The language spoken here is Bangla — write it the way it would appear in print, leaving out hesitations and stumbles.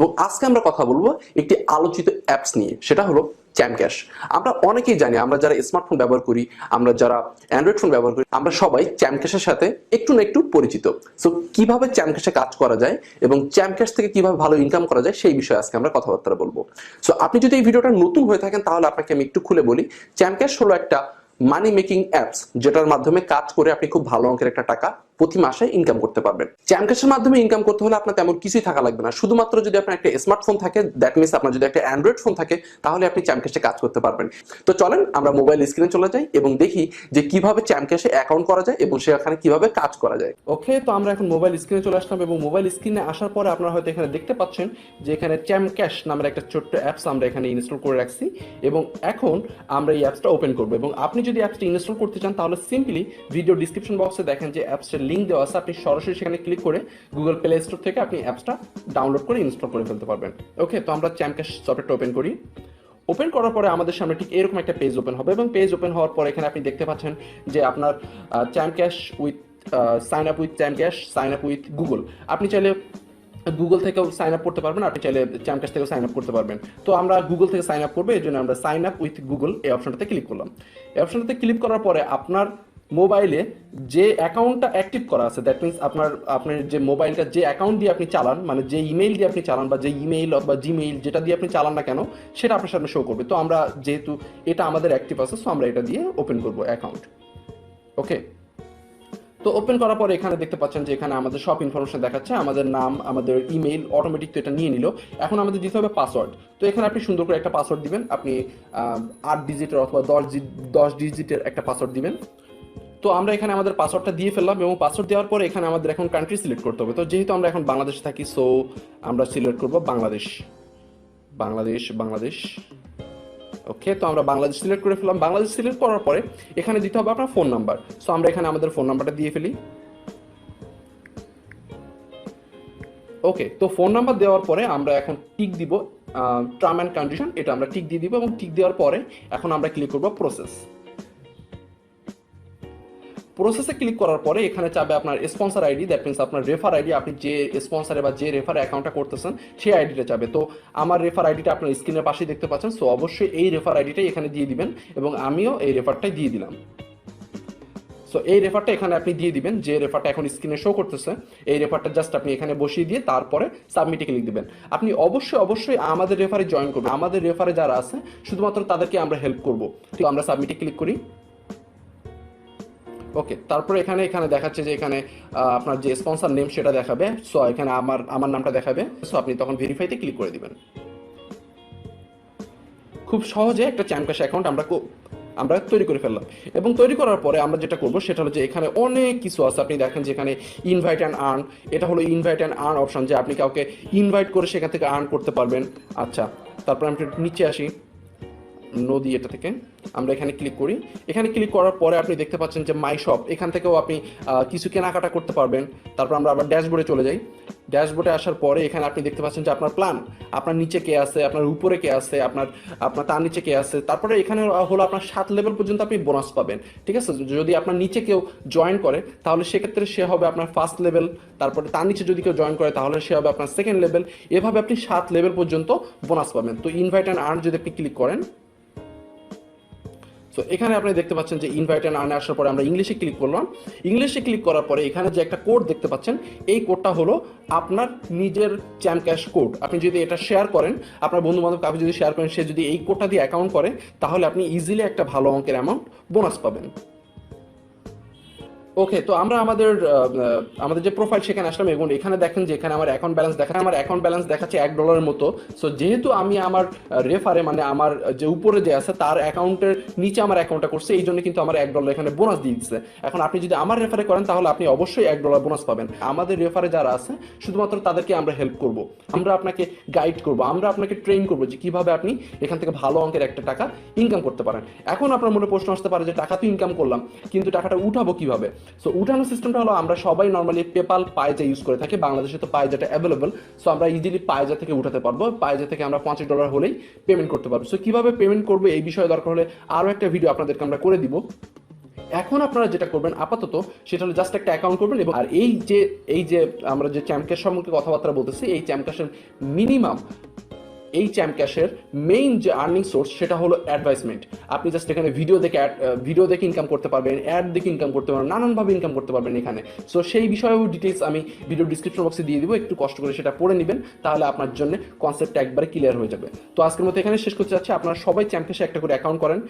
এবং আজকে আমরা কথা বলবো একটি আলোচিত অ্যাপস নিয়ে, সেটা হলো চ্যামক্যাশ। আমরা অনেকেই জানি, আমরা যারা স্মার্টফোন ব্যবহার করি, আমরা যারা অ্যান্ড্রয়েড ফোন ব্যবহার করি, আমরা সবাই চ্যামক্যাশের সাথে একটু না একটু পরিচিত। সো কিভাবে চ্যামক্যাশে কাজ করা যায় এবং চ্যামক্যাশ থেকে কিভাবে ভালো ইনকাম করা যায় সেই বিষয়ে আজকে আমরা কথাবার্তা বলবো। সো আপনি যদি এই ভিডিওটা নতুন হয়ে থাকেন তাহলে আপনাকে আমি একটু খুলে বলি। চ্যামক্যাশ হলো একটা মানি মেকিং অ্যাপস, যেটার মাধ্যমে কাজ করে আপনি খুব ভালো অঙ্কের একটা টাকা প্রতি মাসে ইনকাম করতে পারবেন। চ্যামক্যাশের মাধ্যমে ইনকাম করতে হলে আপনার তেমন কিছুই থাকা লাগবে না, শুধুমাত্র যদি আপনার একটা স্মার্টফোন থাকে, দ্যাট মিনস আপনার যদি একটা অ্যান্ড্রয়েড ফোন থাকে, তাহলে আপনি চ্যামক্যাশে কাজ করতে পারবেন। তো চলেন আমরা মোবাইল স্ক্রিনে চলে যাই এবং দেখি যে কিভাবে চ্যামক্যাশে অ্যাকাউন্ট করা যায় এবং সেখানে কিভাবে কাজ করা যায়। ওকে, তো আমরা এখন মোবাইল স্ক্রিনে চলে আসলাম এবং মোবাইল স্ক্রিনে আসার পরে আপনারা হয়তো এখানে দেখতে পাচ্ছেন যে এখানে চ্যামক্যাশ নামের একটা ছোট্ট অ্যাপস আমরা এখানে ইনস্টল করে রাখছি এবং এখন আমরা এই অ্যাপসটা ওপেন করবো। এবং আপনি যদি অ্যাপসটা ইনস্টল করতে চান তাহলে সিম্পলি ভিডিও ডিসক্রিপশন বক্সে দেখেন যে অ্যাপসের লিঙ্ক দেওয়া আছে, আপনি সরাসরি সেখানে ক্লিক করে গুগল প্লে স্টোর থেকে আপনি অ্যাপসটা ডাউনলোড করে ইনস্টল করে ফেলতে পারবেন। ওকে, তো আমরা চ্যামক্যাশ সফটওয়্যারটা ওপেন করি। ওপেন করার পরে আমাদের সামনে ঠিক এরকম একটা পেজ ওপেন হবে এবং পেজ ওপেন হওয়ার পর এখানে আপনি দেখতে পাচ্ছেন যে আপনার চ্যামক্যাশ উইথ সাইন আপ উইথ চ্যামক্যাশ, সাইন আপ উইথ গুগল। আপনি চাইলে গুগল থেকেও সাইন আপ করতে পারবেন, আপনি চাইলে চ্যামক্যাশ থেকেও সাইন আপ করতে পারবেন। তো আমরা গুগল থেকে সাইন আপ করবো, এই জন্য আমরা সাইন আপ উইথ গুগল এই অপশনটাতে ক্লিক করলাম। এই অপশনটাতে ক্লিক করার পরে আপনার মোবাইলে যে অ্যাকাউন্টটা অ্যাক্টিভ করা আছে, দ্যাট মিনস আপনার যে মোবাইলটা যে অ্যাকাউন্ট দিয়ে আপনি চালান, মানে যে ইমেইল দিয়ে আপনি চালান বা যে ইমেইল বা জিমেইল যেটা দিয়ে আপনি চালান না কেন, সেটা আপনার সামনে শো করবে। তো আমরা যেহেতু এটা আমাদের অ্যাক্টিভ আছে, সো আমরা এটা দিয়ে ওপেন করবো অ্যাকাউন্ট। ওকে, তো ওপেন করার পরে এখানে দেখতে পাচ্ছেন যে এখানে আমাদের সব ইনফরমেশন দেখাচ্ছে, আমাদের নাম, আমাদের ইমেইল, অটোমেটিক তো এটা নিয়ে নিল। এখন আমাদের দিতে হবে পাসওয়ার্ড। তো এখানে আপনি সুন্দর করে একটা পাসওয়ার্ড দিবেন, আপনি 8 ডিজিটের অথবা 10 ডিজিটের একটা পাসওয়ার্ড দিবেন। তো আমরা এখানে আমাদের পাসওয়ার্ডটা দিয়ে ফেললাম এবং পাসওয়ার্ড দেওয়ার পরে এখানে আমাদের এখন কান্ট্রি সিলেক্ট করতে হবে। তো যেহেতু আমরা এখন বাংলাদেশে থাকি, সো আমরা সিলেক্ট করব বাংলাদেশ। বাংলাদেশ। ওকে, তো আমরা বাংলাদেশ সিলেক্ট করে ফেললাম। বাংলাদেশ সিলেক্ট করার পরে এখানে দিতে হবে আপনার ফোন নাম্বার। সো আমরা এখানে আমাদের ফোন নাম্বারটা দিয়ে ফেলি। ওকে, তো ফোন নাম্বার দেওয়ার পরে আমরা এখন টিক দিব টার্ম অ্যান্ড কন্ডিশন, এটা আমরা টিক দিয়ে দিব এবং টিক দেওয়ার পরে এখন আমরা ক্লিক করব প্রসেসে ক্লিক করার পরে এখানে চাবে আপনার স্পন্সর আইডি, দ্যাট মিনস আপনার রেফার আইডি, আপনি যে স্পন্সরে বা যে রেফারে অ্যাকাউন্টটা করতেছেন সেই আইডিটা চাবে। তো আমার রেফার আইডিটা আপনার স্ক্রিনের পাশেই দেখতে পাচ্ছেন, সো অবশ্যই এই রেফার আইডিটাই এখানে দিয়ে দিবেন এবং আমিও এই রেফারটাই দিয়ে দিলাম। সো এই রেফারটা এখানে আপনি দিয়ে দিবেন, যে রেফারটা এখন স্ক্রিনে শো করতেছে এই রেফারটা জাস্ট আপনি এখানে বসিয়ে দিয়ে তারপরে সাবমিটে ক্লিক দিবেন। আপনি অবশ্যই আমাদের রেফারে জয়েন করবেন। আমাদের রেফারে যারা আছে শুধুমাত্র তাদেরকে আমরা হেল্প করব। তো আমরা সাবমিটে ক্লিক করি। ওকে, তারপরে এখানে দেখাচ্ছে যে এখানে আপনার যে স্পন্সর নেম সেটা দেখাবে। সো এখানে আমার নামটা দেখাবে। সো আপনি তখন ভেরিফাইতে ক্লিক করে দিবেন। খুব সহজে একটা চ্যামক্যাশ অ্যাকাউন্ট আমরা তৈরি করে ফেললাম। এবং তৈরি করার পরে আমরা যেটা করব সেটা হলো যে এখানে অনেক কিছু আছে। আপনি দেখেন যে এখানে ইনভাইট অ্যান্ড আর্ন, এটা হলো ইনভাইট অ্যান্ড আর্ন অপশন, যে আপনি কাউকে ইনভাইট করে সেখান থেকে আর্ন করতে পারবেন। আচ্ছা, তারপরে আমরা নিচে আসি, নদী, এটা থেকে আমরা এখানে ক্লিক করি। এখানে ক্লিক করার পরে আপনি দেখতে পাচ্ছেন যে মাই শপ, এখান থেকেও আপনি কিছু কেনাকাটা করতে পারবেন। তারপর আমরা আবার ড্যাশবোর্ডে চলে যাই। ড্যাশবোর্ডে আসার পরে এখানে আপনি দেখতে পাচ্ছেন যে আপনার প্ল্যান, আপনার নিচে কে আছে, আপনার উপরে কে আছে, আপনার তার নিচে কে আছে। তারপরে এখানে হলো আপনার 7 লেভেল পর্যন্ত আপনি বোনাস পাবেন। ঠিক আছে, যদি আপনার নিচে কেউ জয়েন করে তাহলে সেক্ষেত্রে সে হবে আপনার ফার্স্ট লেভেল, তারপরে তার নিচে যদি কেউ জয়েন করে তাহলে সে হবে আপনার সেকেন্ড লেভেল। এভাবে আপনি 7 লেভেল পর্যন্ত বোনাস পাবেন। তো ইনভাইট অ্যান্ড আর্ন যদি আপনি ক্লিক করেন, সো এখানে আপনি দেখতে পাচ্ছেন যে ইনভাইট অ্যান্ড আর্নে আসার পরে আমরা ইংলিশে ক্লিক করলাম। ইংলিশে ক্লিক করার পরে এখানে যে একটা কোড দেখতে পাচ্ছেন, এই কোডটা হলো আপনার নিজের চ্যামক্যাশ কোড। আপনি যদি এটা শেয়ার করেন, আপনার বন্ধু বান্ধব কাউকে যদি শেয়ার করেন, সে যদি এই কোডটা দিয়ে অ্যাকাউন্ট করে তাহলে আপনি ইজিলি একটা ভালো অঙ্কের অ্যামাউন্ট বোনাস পাবেন। ওকে, তো আমরা আমাদের যে প্রোফাইল সেখানে আসলাম এবং এখানে দেখেন যে এখানে আমার অ্যাকাউন্ট ব্যালেন্স দেখাচ্ছে $1 মতো। সো যেহেতু আমি আমার রেফারে, মানে আমার যে উপরে যে আছে তার অ্যাকাউন্টের নিচে আমার অ্যাকাউন্টটা করছে, এই জন্য কিন্তু আমার $1 এখানে বোনাস দিয়ে দিচ্ছে। এখন আপনি যদি আমার রেফারে করেন তাহলে আপনি অবশ্যই $1 বোনাস পাবেন। আমাদের রেফারে যারা আছে শুধুমাত্র তাদেরকে আমরা হেল্প করব, আমরা আপনাকে গাইড করব, আমরা আপনাকে ট্রেন করব যে কিভাবে আপনি এখান থেকে ভালো অঙ্কের একটা টাকা ইনকাম করতে পারেন। এখন আপনার মনে প্রশ্ন আসতে পারে যে টাকা তো ইনকাম করলাম, কিন্তু টাকাটা উঠাবো কিভাবে? সো উঠানোর সিস্টেমটা হলো, আমরা সবাই নর্মালি পেপাল, পায়জা ইউজ করে থাকি। বাংলাদেশে তো পায়জাটা অ্যাভেলেবল, সো আমরা ইজিলি পায়জা থেকে উঠাতে পারবো। পায়জা থেকে আমরা $50 হলেই পেমেন্ট করতে পারবো। সো কিভাবে পেমেন্ট করবো এই বিষয়ে দরকার হলে আরও একটা ভিডিও আপনাদেরকে আমরা করে দিব। এখন আপনারা যেটা করবেন আপাতত সেটা হলো জাস্ট একটা অ্যাকাউন্ট করবেন, এবং আর এই যে আমরা যে চ্যাম্পক্যাশ সম্পর্কে কথাবার্তা বলতেছি, এই চ্যাম্পক্যাশের মিনিমাম, এই চ্যাম্পক্যাশের মেইন যে আর্নিং সোর্স সেটা হলো অ্যাডভাইসমেন্ট। আপনি জাস্ট এখানে ভিডিও দেখে ইনকাম করতে পারবেন, অ্যাড দেখে ইনকাম করতে পারবেন, নানানভাবে ইনকাম করতে পারবেন এখানে। সো সেই বিষয়েও ডিটেলস আমি ভিডিও ডিসক্রিপশন বক্সে দিয়ে দিব, একটু কষ্ট করে সেটা পড়ে নেবেন, তাহলে আপনার জন্য কনসেপ্টটা একবারে ক্লিয়ার হয়ে যাবে। তো আজকের মতো এখানে শেষ করতে যাচ্ছি। আপনারা সবাই চ্যাম্পক্যাশে একটা করে অ্যাকাউন্ট করেন।